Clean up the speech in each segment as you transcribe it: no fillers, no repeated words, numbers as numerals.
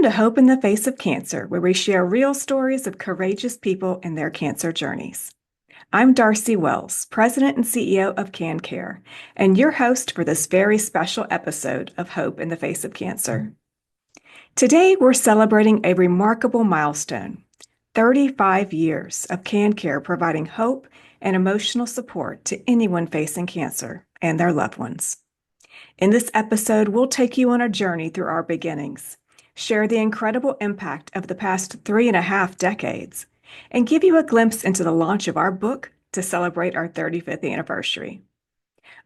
to Hope in the Face of Cancer, where we share real stories of courageous people and their cancer journeys. I'm Darcie Wells, President and CEO of CanCare, and your host for this very special episode of Hope in the Face of Cancer. Today, we're celebrating a remarkable milestone, 35 years of CanCare providing hope and emotional support to anyone facing cancer and their loved ones. In this episode, we'll take you on a journey through our beginnings, share the incredible impact of the past 3.5 decades, and give you a glimpse into the launch of our book to celebrate our 35th anniversary.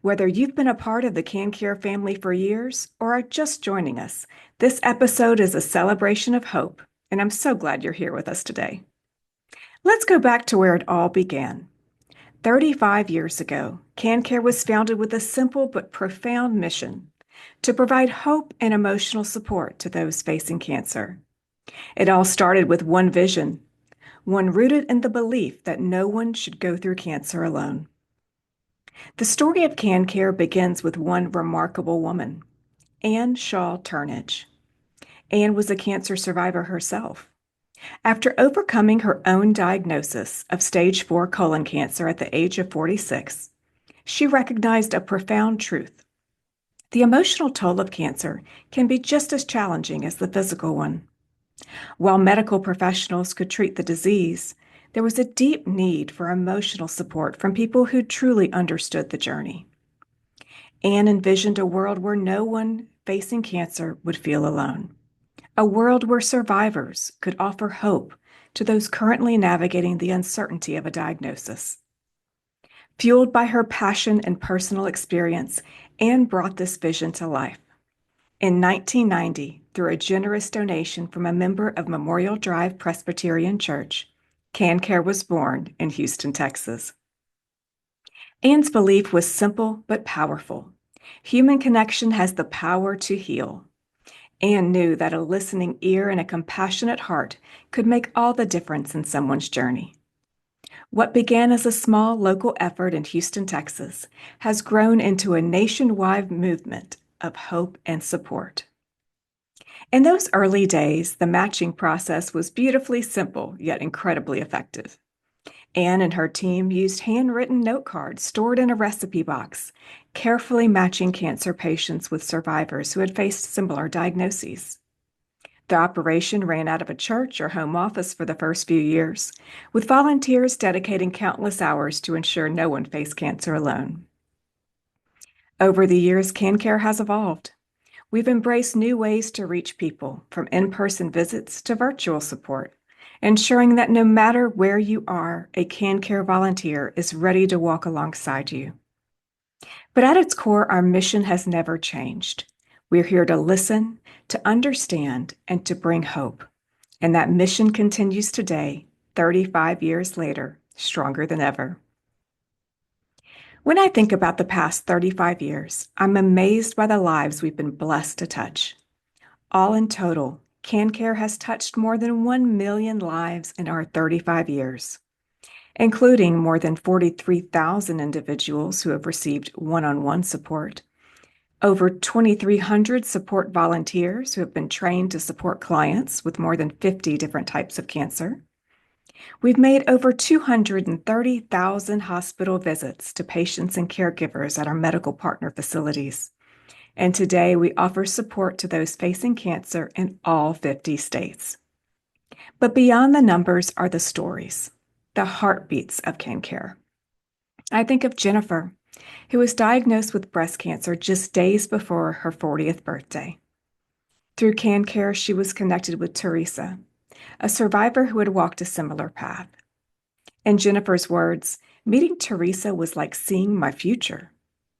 Whether you've been a part of the CanCare family for years or are just joining us, this episode is a celebration of hope, and I'm so glad you're here with us today. Let's go back to where it all began. 35 years ago, CanCare was founded with a simple but profound mission to provide hope and emotional support to those facing cancer. It all started with one vision, one rooted in the belief that no one should go through cancer alone. The story of CanCare begins with one remarkable woman, Anne Shaw Turnage. Anne was a cancer survivor herself. After overcoming her own diagnosis of stage 4 colon cancer at the age of 46, she recognized a profound truth. The emotional toll of cancer can be just as challenging as the physical one. While medical professionals could treat the disease, there was a deep need for emotional support from people who truly understood the journey. Anne envisioned a world where no one facing cancer would feel alone. A world where survivors could offer hope to those currently navigating the uncertainty of a diagnosis. Fueled by her passion and personal experience, Anne brought this vision to life. In 1990, through a generous donation from a member of Memorial Drive Presbyterian Church, CanCare was born in Houston, Texas. Anne's belief was simple but powerful. Human connection has the power to heal. Anne knew that a listening ear and a compassionate heart could make all the difference in someone's journey. What began as a small local effort in Houston, Texas, has grown into a nationwide movement of hope and support. In those early days, the matching process was beautifully simple, yet incredibly effective. Anne and her team used handwritten note cards stored in a recipe box, carefully matching cancer patients with survivors who had faced similar diagnoses. The operation ran out of a church or home office for the first few years, with volunteers dedicating countless hours to ensure no one faced cancer alone. Over the years, CanCare has evolved. We've embraced new ways to reach people, from in-person visits to virtual support, ensuring that no matter where you are, a CanCare volunteer is ready to walk alongside you. But at its core, our mission has never changed. We're here to listen, to understand, and to bring hope. And that mission continues today, 35 years later, stronger than ever. When I think about the past 35 years, I'm amazed by the lives we've been blessed to touch. All in total, CanCare has touched more than 1 million lives in our 35 years, including more than 43,000 individuals who have received one-on-one support, over 2,300 support volunteers who have been trained to support clients with more than 50 different types of cancer. We've made over 230,000 hospital visits to patients and caregivers at our medical partner facilities. And today we offer support to those facing cancer in all 50 states. But beyond the numbers are the stories, the heartbeats of CanCare. I think of Jennifer, who was diagnosed with breast cancer just days before her 40th birthday. Through CanCare, she was connected with Teresa, a survivor who had walked a similar path. In Jennifer's words, meeting Teresa was like seeing my future.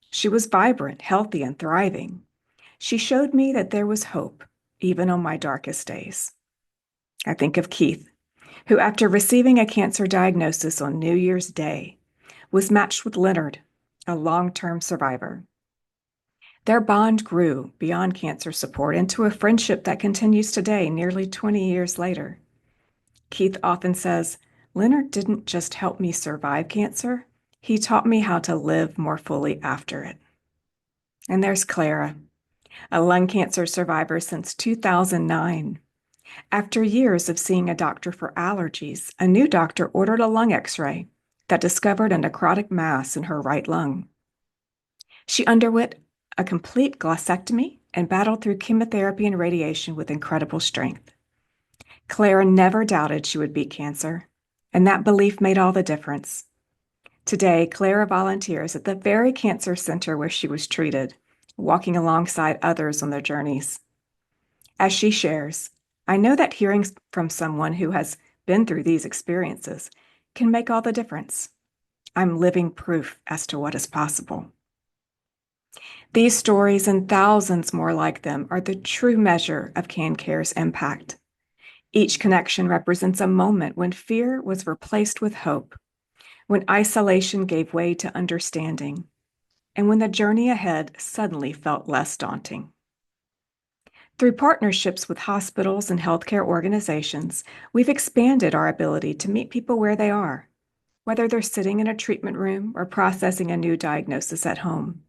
She was vibrant, healthy, and thriving. She showed me that there was hope, even on my darkest days. I think of Keith, who after receiving a cancer diagnosis on New Year's Day, was matched with Leonard, a long-term survivor. Their bond grew beyond cancer support into a friendship that continues today, nearly 20 years later. Keith often says, "Leonard didn't just help me survive cancer, he taught me how to live more fully after it." And there's Clara, a lung cancer survivor since 2009. After years of seeing a doctor for allergies, a new doctor ordered a lung x-ray that discovered a necrotic mass in her right lung. She underwent a complete glossectomy and battled through chemotherapy and radiation with incredible strength. Clara never doubted she would beat cancer, and that belief made all the difference. Today, Clara volunteers at the very cancer center where she was treated, walking alongside others on their journeys. As she shares, I know that hearing from someone who has been through these experiences can make all the difference. I'm living proof as to what is possible. These stories and thousands more like them are the true measure of CanCare's impact. Each connection represents a moment when fear was replaced with hope, when isolation gave way to understanding, and when the journey ahead suddenly felt less daunting. Through partnerships with hospitals and healthcare organizations, we've expanded our ability to meet people where they are, whether they're sitting in a treatment room or processing a new diagnosis at home.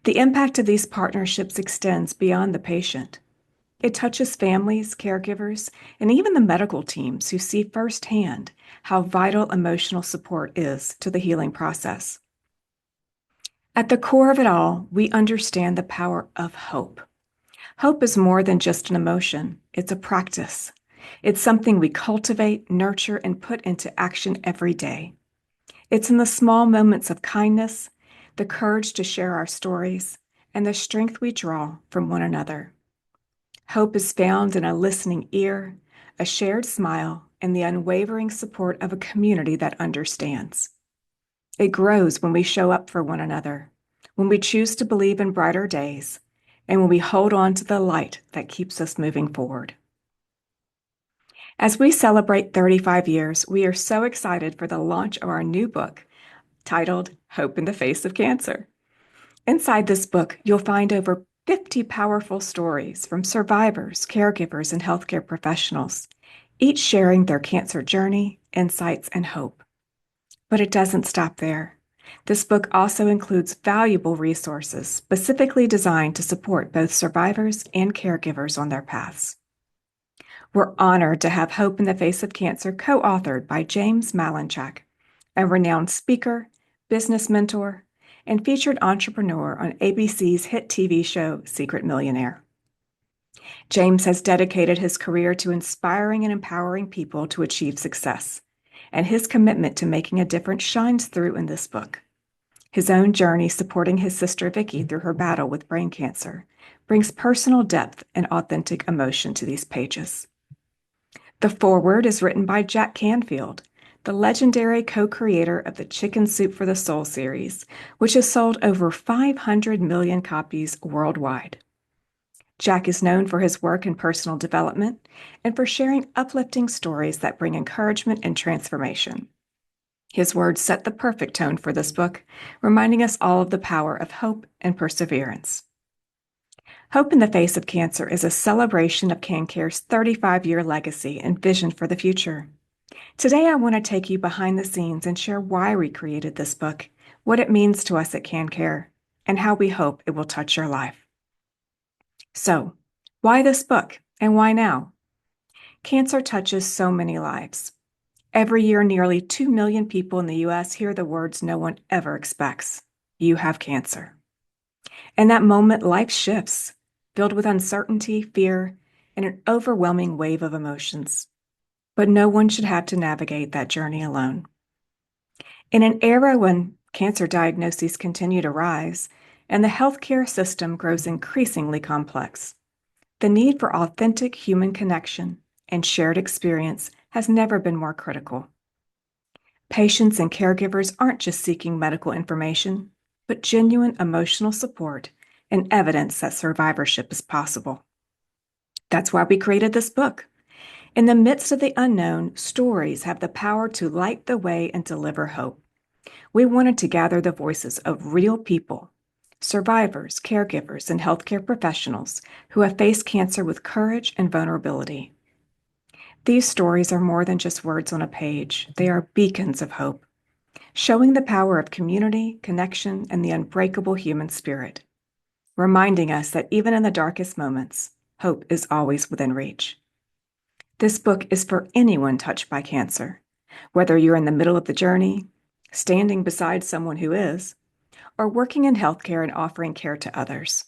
The impact of these partnerships extends beyond the patient. It touches families, caregivers, and even the medical teams who see firsthand how vital emotional support is to the healing process. At the core of it all, we understand the power of hope. Hope is more than just an emotion, it's a practice. It's something we cultivate, nurture, and put into action every day. It's in the small moments of kindness, the courage to share our stories, and the strength we draw from one another. Hope is found in a listening ear, a shared smile, and the unwavering support of a community that understands. It grows when we show up for one another, when we choose to believe in brighter days, and when we hold on to the light that keeps us moving forward. As we celebrate 35 years, we are so excited for the launch of our new book titled Hope in the Face of Cancer. Inside this book, you'll find over 50 powerful stories from survivors, caregivers, and healthcare professionals, each sharing their cancer journey, insights, and hope. But it doesn't stop there. This book also includes valuable resources specifically designed to support both survivors and caregivers on their paths. We're honored to have Hope in the Face of Cancer co-authored by James Malinchak, a renowned speaker, business mentor, and featured entrepreneur on ABC's hit TV show, Secret Millionaire. James has dedicated his career to inspiring and empowering people to achieve success, and his commitment to making a difference shines through in this book. His own journey supporting his sister Vicky through her battle with brain cancer brings personal depth and authentic emotion to these pages. The foreword is written by Jack Canfield, the legendary co-creator of the Chicken Soup for the Soul series, which has sold over 500 million copies worldwide. Jack is known for his work in personal development and for sharing uplifting stories that bring encouragement and transformation. His words set the perfect tone for this book, reminding us all of the power of hope and perseverance. Hope in the Face of Cancer is a celebration of CanCare's 35-year legacy and vision for the future. Today, I want to take you behind the scenes and share why we created this book, what it means to us at CanCare, and how we hope it will touch your life. So, why this book and why now? Cancer touches so many lives. Every year, nearly 2 million people in the U.S. hear the words no one ever expects. You have cancer. In that moment, life shifts, filled with uncertainty, fear, and an overwhelming wave of emotions. But no one should have to navigate that journey alone. In an era when cancer diagnoses continue to rise and the healthcare system grows increasingly complex, the need for authentic human connection and shared experience has never been more critical. Patients and caregivers aren't just seeking medical information, but genuine emotional support and evidence that survivorship is possible. That's why we created this book. In the midst of the unknown, stories have the power to light the way and deliver hope. We wanted to gather the voices of real people, survivors, caregivers, and healthcare professionals who have faced cancer with courage and vulnerability. These stories are more than just words on a page. They are beacons of hope, showing the power of community, connection, and the unbreakable human spirit, reminding us that even in the darkest moments, hope is always within reach. This book is for anyone touched by cancer, whether you're in the middle of the journey, standing beside someone who is, or working in healthcare and offering care to others.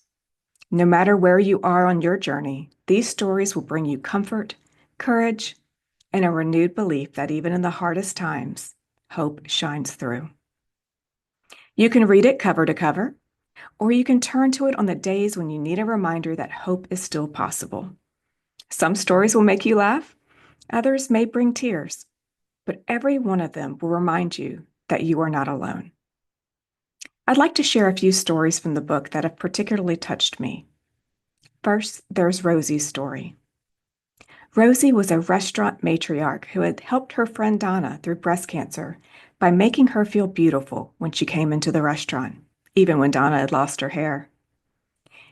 No matter where you are on your journey, these stories will bring you comfort, courage, and a renewed belief that even in the hardest times, hope shines through. You can read it cover to cover, or you can turn to it on the days when you need a reminder that hope is still possible. Some stories will make you laugh, others may bring tears, but every one of them will remind you that you are not alone. I'd like to share a few stories from the book that have particularly touched me. First, there's Rosie's story. Rosie was a restaurant matriarch who had helped her friend Donna through breast cancer by making her feel beautiful when she came into the restaurant, even when Donna had lost her hair.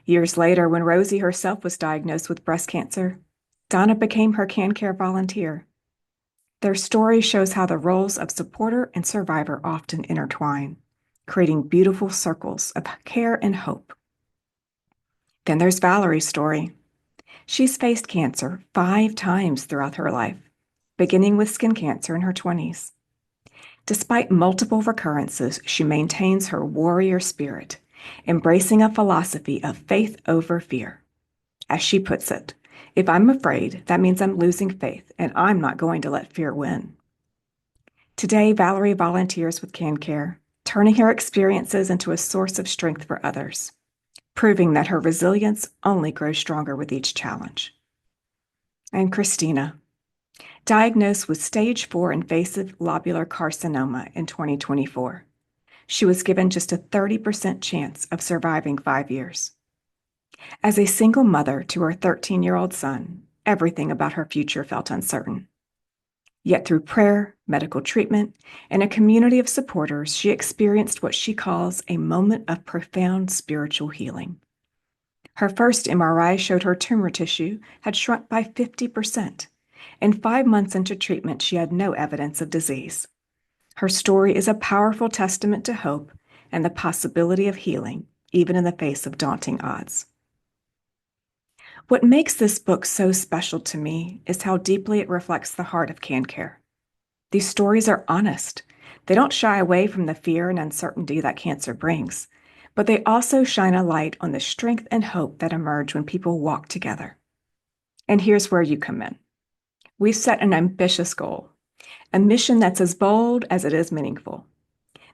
Years later, when Rosie herself was diagnosed with breast cancer, Donna became her CanCare volunteer. Their story shows how the roles of supporter and survivor often intertwine, creating beautiful circles of care and hope. Then there's Valerie's story. She's faced cancer 5 times throughout her life, beginning with skin cancer in her 20s. Despite multiple recurrences, she maintains her warrior spirit, embracing a philosophy of faith over fear. As she puts it, if I'm afraid, that means I'm losing faith, and I'm not going to let fear win. Today, Valerie volunteers with CanCare, turning her experiences into a source of strength for others, proving that her resilience only grows stronger with each challenge. And Christina, diagnosed with stage 4 invasive lobular carcinoma in 2024. She was given just a 30% chance of surviving 5 years. As a single mother to her 13-year-old son, everything about her future felt uncertain. Yet through prayer, medical treatment, and a community of supporters, she experienced what she calls a moment of profound spiritual healing. Her first MRI showed her tumor tissue had shrunk by 50%, and 5 months into treatment, she had no evidence of disease. Her story is a powerful testament to hope and the possibility of healing, even in the face of daunting odds. What makes this book so special to me is how deeply it reflects the heart of CanCare. These stories are honest. They don't shy away from the fear and uncertainty that cancer brings, but they also shine a light on the strength and hope that emerge when people walk together. And here's where you come in. We've set an ambitious goal, a mission that's as bold as it is meaningful.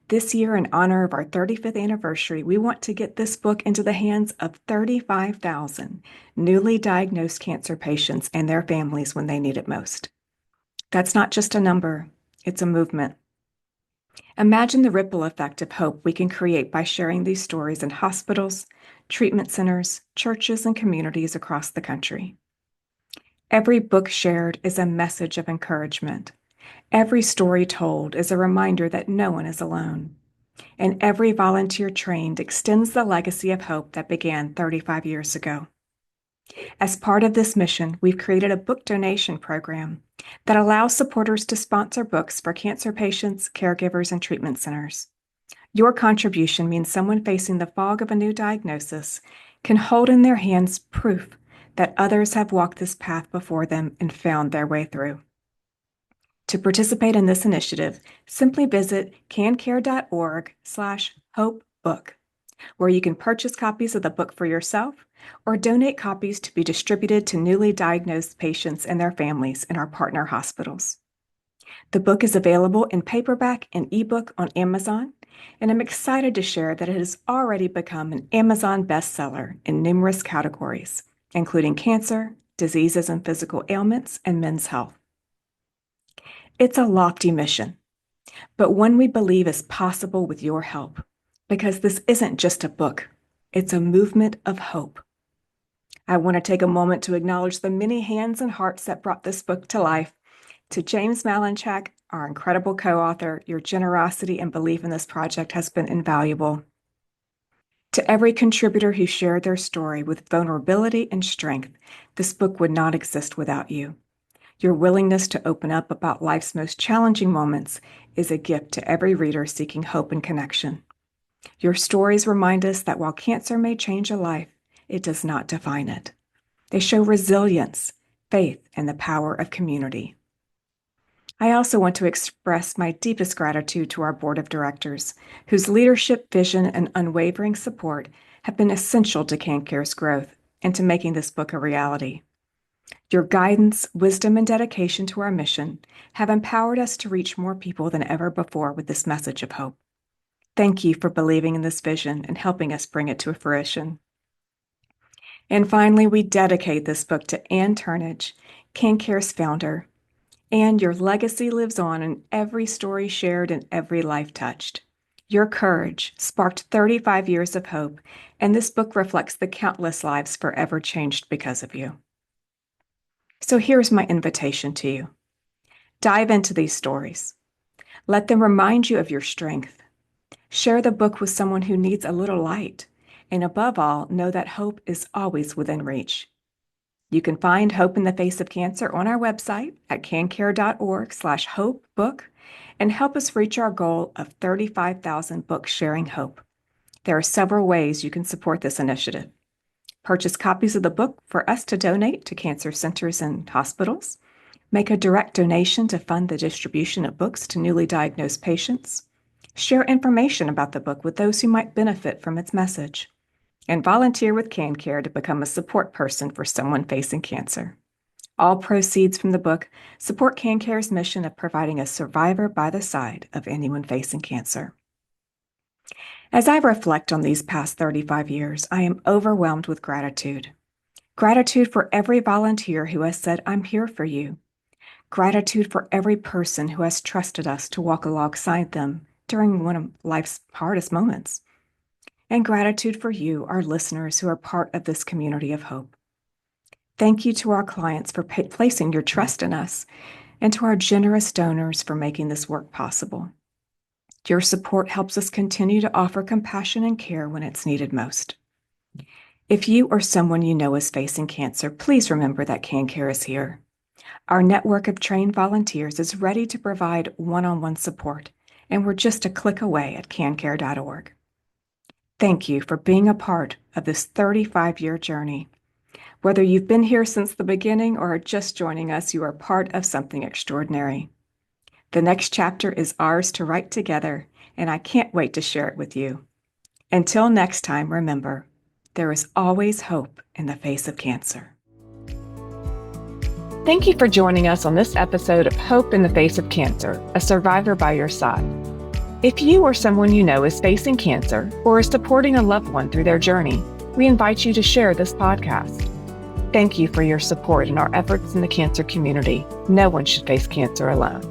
This year, in honor of our 35th anniversary, we want to get this book into the hands of 35,000 newly diagnosed cancer patients and their families when they need it most. That's not just a number, it's a movement. Imagine the ripple effect of hope we can create by sharing these stories in hospitals, treatment centers, churches, and communities across the country. Every book shared is a message of encouragement. Every story told is a reminder that no one is alone. And every volunteer trained extends the legacy of hope that began 35 years ago. As part of this mission, we've created a book donation program that allows supporters to sponsor books for cancer patients, caregivers, and treatment centers. Your contribution means someone facing the fog of a new diagnosis can hold in their hands proof that others have walked this path before them and found their way through. To participate in this initiative, simply visit cancare.org/hopebook, where you can purchase copies of the book for yourself or donate copies to be distributed to newly diagnosed patients and their families in our partner hospitals. The book is available in paperback and ebook on Amazon, and I'm excited to share that it has already become an Amazon bestseller in numerous categories, including cancer, diseases and physical ailments, and men's health. It's a lofty mission, but one we believe is possible with your help, because this isn't just a book, it's a movement of hope. I want to take a moment to acknowledge the many hands and hearts that brought this book to life. To James Malinchak, our incredible co-author, your generosity and belief in this project has been invaluable. To every contributor who shared their story with vulnerability and strength, this book would not exist without you. Your willingness to open up about life's most challenging moments is a gift to every reader seeking hope and connection. Your stories remind us that while cancer may change a life, it does not define it. They show resilience, faith, and the power of community. I also want to express my deepest gratitude to our board of directors, whose leadership, vision, and unwavering support have been essential to CanCare's growth and to making this book a reality. Your guidance, wisdom, and dedication to our mission have empowered us to reach more people than ever before with this message of hope. Thank you for believing in this vision and helping us bring it to fruition. And finally, we dedicate this book to Ann Turnage, CanCare's founder. And your legacy lives on in every story shared and every life touched. Your courage sparked 35 years of hope, and this book reflects the countless lives forever changed because of you. So here's my invitation to you. Dive into these stories. Let them remind you of your strength. Share the book with someone who needs a little light, and above all, know that hope is always within reach. You can find Hope in the Face of Cancer on our website at cancare.org/hope book and help us reach our goal of 35,000 books sharing hope. There are several ways you can support this initiative. Purchase copies of the book for us to donate to cancer centers and hospitals. Make a direct donation to fund the distribution of books to newly diagnosed patients. Share information about the book with those who might benefit from its message. And volunteer with CanCare to become a support person for someone facing cancer. All proceeds from the book support CanCare's mission of providing a survivor by the side of anyone facing cancer. As I reflect on these past 35 years, I am overwhelmed with gratitude. Gratitude for every volunteer who has said, "I'm here for you." Gratitude for every person who has trusted us to walk alongside them during one of life's hardest moments. And gratitude for you, our listeners, who are part of this community of hope. Thank you to our clients for placing your trust in us, and to our generous donors for making this work possible. Your support helps us continue to offer compassion and care when it's needed most. If you or someone you know is facing cancer, please remember that CanCare is here. Our network of trained volunteers is ready to provide one-on-one support, and we're just a click away at cancare.org. Thank you for being a part of this 35-year journey. Whether you've been here since the beginning or are just joining us, you are part of something extraordinary. The next chapter is ours to write together, and I can't wait to share it with you. Until next time, remember, there is always hope in the face of cancer. Thank you for joining us on this episode of Hope in the Face of Cancer, a survivor by your side. If you or someone you know is facing cancer or is supporting a loved one through their journey, we invite you to share this podcast. Thank you for your support in our efforts in the cancer community. No one should face cancer alone.